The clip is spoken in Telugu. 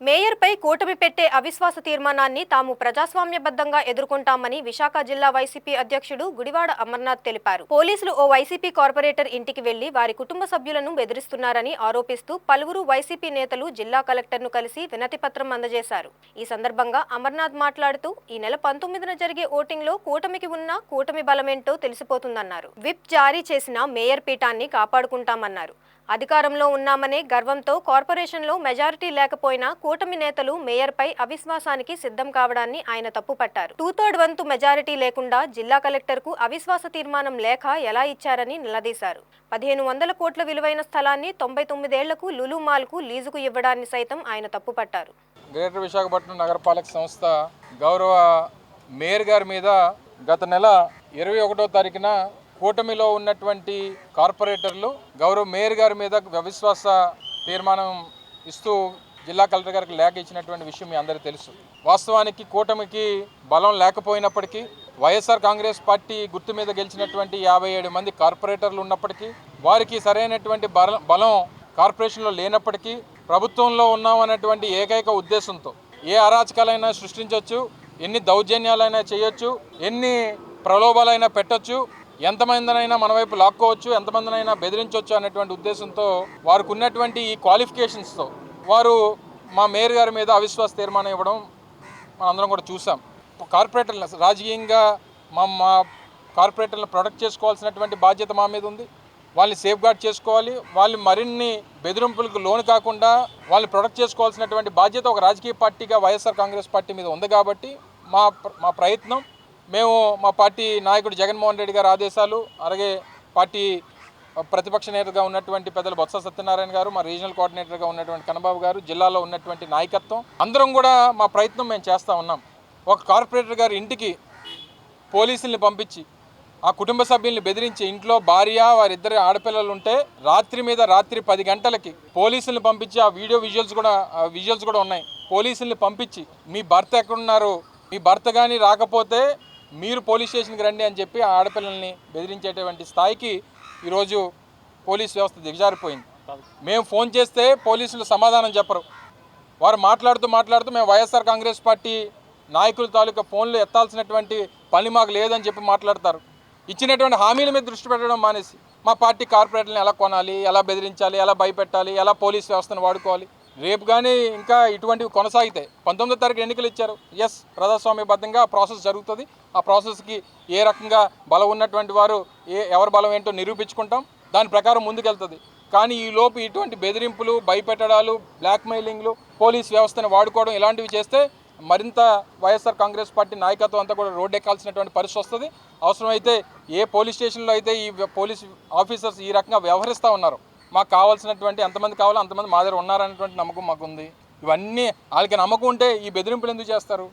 మేయర్పై కూటమి పెట్టే అవిశ్వాస తీర్మానాన్ని తాము ప్రజాస్వామ్యబద్ధంగా ఎదుర్కొంటామని విశాఖ జిల్లా వైసీపీ అధ్యక్షుడు గుడివాడ అమర్నాథ్ తెలిపారు. పోలీసులు ఓ వైసీపీ కార్పొరేటర్ ఇంటికి వెళ్లి వారి కుటుంబ సభ్యులను బెదిరిస్తున్నారని ఆరోపిస్తూ పలువురు వైసీపీ నేతలు జిల్లా కలెక్టర్ను కలిసి వినతిపత్రం అందజేశారు. ఈ సందర్భంగా అమర్నాథ్ మాట్లాడుతూ ఈ నెల 19న జరిగే ఓటింగ్లో కూటమికి ఉన్న కూటమి బలమేంటో తెలిసిపోతుందన్నారు. విప్ జారీ చేసిన మేయర్ పీఠాన్ని కాపాడుకుంటామన్నారు. అధికారంలో ఉన్నామనే గర్వంతో కార్పొరేషన్లో మెజారిటీ లేకపోయినా కూటమి నేతలు మేయర్పై అవిశ్వాసానికి సిద్ధం కావడాన్ని ఆయన తప్పుపట్టారు. 2/3 వంతు మెజారిటీ లేకుండా జిల్లా కలెక్టర్కు అవిశ్వాస తీర్మానం లేఖ ఎలా ఇచ్చారని నిలదీశారు. 1500 కోట్ల విలువైన స్థలాన్ని 99 ఏళ్లకు లులు మాల్కు లీజుకు ఇవ్వడాన్ని సైతం ఆయన తప్పుపట్టారు. గ్రేటర్ విశాఖపట్నం నగరపాలక సంస్థ గౌరవ మేయర్ గారి మీద గత నెల 21వ తారీఖున కూటమిలో ఉన్నటువంటి కార్పొరేటర్లు గౌరవ మేయర్ గారి మీద అవిశ్వాస తీర్మానం ఇస్తూ జిల్లా కలెక్టర్ గారికి లేఖ ఇచ్చినటువంటి విషయం మీ అందరికీ తెలుసు. వాస్తవానికి కూటమికి బలం లేకపోయినప్పటికీ వైఎస్ఆర్ కాంగ్రెస్ పార్టీ గుర్తు మీద గెలిచినటువంటి 57 మంది కార్పొరేటర్లు ఉన్నప్పటికీ వారికి సరైనటువంటి బలం కార్పొరేషన్లో లేనప్పటికీ ప్రభుత్వంలో ఉన్నామన్నటువంటి ఏకైక ఉద్దేశంతో ఏ అరాచకాలైనా సృష్టించవచ్చు, ఎన్ని దౌర్జన్యాలైనా చేయొచ్చు, ఎన్ని ప్రలోభాలైనా పెట్టొచ్చు, ఎంతమందినైనా మన వైపు లాక్కోవచ్చు, ఎంతమందినైనా బెదిరించవచ్చు అనేటువంటి ఉద్దేశంతో వారికి ఉన్నటువంటి ఈ క్వాలిఫికేషన్స్తో వారు మా మేయర్ గారి మీద అవిశ్వాస తీర్మానం ఇవ్వడం మనందరం కూడా చూసాం. కార్పొరేటర్లు రాజకీయంగా మా కార్పొరేటర్లను ప్రొటెక్ట్ చేసుకోవాల్సినటువంటి బాధ్యత మా మీద ఉంది. వాళ్ళని సేఫ్ గార్డ్ చేసుకోవాలి. వాళ్ళు మరిన్ని బెదిరింపులకు లోను కాకుండా వాళ్ళని ప్రొటెక్ట్ చేసుకోవాల్సినటువంటి బాధ్యత ఒక రాజకీయ పార్టీగా వైఎస్ఆర్ కాంగ్రెస్ పార్టీ మీద ఉంది. కాబట్టి మా ప్రయత్నం మేము మా పార్టీ నాయకుడు జగన్మోహన్ రెడ్డి గారి ఆదేశాలు, అలాగే పార్టీ ప్రతిపక్ష నేతగా ఉన్నటువంటి పెద్దలు బొత్స సత్యనారాయణ గారు, మా రీజనల్ కోఆర్డినేటర్గా ఉన్నటువంటి కన్నబాబు గారు, జిల్లాలో ఉన్నటువంటి నాయకత్వం అందరం కూడా మా ప్రయత్నం మేము చేస్తూ ఉన్నాం. ఒక కార్పొరేటర్ గారి ఇంటికి పోలీసుల్ని పంపించి ఆ కుటుంబ సభ్యుల్ని బెదిరించి ఇంట్లో భార్య వారిద్దరు ఆడపిల్లలు ఉంటే రాత్రి 10 గంటలకి పోలీసుల్ని పంపించి ఆ విజువల్స్ కూడా ఉన్నాయి. పోలీసుల్ని పంపించి మీ భర్త ఎక్కడున్నారు, మీ భర్త కానీ రాకపోతే మీరు పోలీస్ స్టేషన్కి రండి అని చెప్పి ఆ ఆడపిల్లల్ని బెదిరించేటువంటి స్థాయికి ఈరోజు పోలీస్ వ్యవస్థ దిగజారిపోయింది. మేము ఫోన్ చేస్తే పోలీసులు సమాధానం చెప్పరు. వారు మాట్లాడుతూ మేము వైఎస్ఆర్ కాంగ్రెస్ పార్టీ నాయకుల తాలూకా ఫోన్లు ఎత్తాల్సినటువంటి పని మాకు లేదని చెప్పి మాట్లాడతారు. ఇచ్చినటువంటి హామీల మీద దృష్టి పెట్టడం మానేసి మా పార్టీ కార్పొరేటర్లను ఎలా కొనాలి, ఎలా బెదిరించాలి, ఎలా భయపెట్టాలి, ఎలా పోలీస్ వ్యవస్థను వాడుకోవాలి, రేపు కానీ ఇంకా ఇటువంటివి కొనసాగితాయి. 19వ తారీఖు ఎన్నికలు ఇచ్చారు. ఎస్, ప్రజాస్వామ్యబద్ధంగా ప్రాసెస్ జరుగుతుంది. ఆ ప్రాసెస్కి ఏ రకంగా బలం ఉన్నటువంటి వారు ఎవరి బలం ఏంటో నిరూపించుకుంటాం. దాని ప్రకారం ముందుకెళ్తుంది. కానీ ఈ లోపు ఇటువంటి బెదిరింపులు, భయపెట్టడాలు, బ్లాక్మెయిలింగ్లు, పోలీస్ వ్యవస్థను వాడుకోవడం ఇలాంటివి చేస్తే మరింత వైఎస్ఆర్ కాంగ్రెస్ పార్టీ నాయకత్వం అంతా కూడా రోడ్డు ఎక్కాల్సినటువంటి పరిస్థితి వస్తుంది. అవసరమైతే ఏ పోలీస్ స్టేషన్లో అయితే ఈ పోలీస్ ఆఫీసర్స్ ఈ రకంగా వ్యవహరిస్తూ ఉన్నారు, మాకు కావాల్సినటువంటి ఎంతమంది కావాలో అంతమంది మా దగ్గర ఉన్నారనేటువంటి నమ్మకం మాకు ఉంది. ఇవన్నీ వాళ్ళకి నమ్మకం ఉంటే ఈ బెదిరింపులు ఎందుకు చేస్తారు?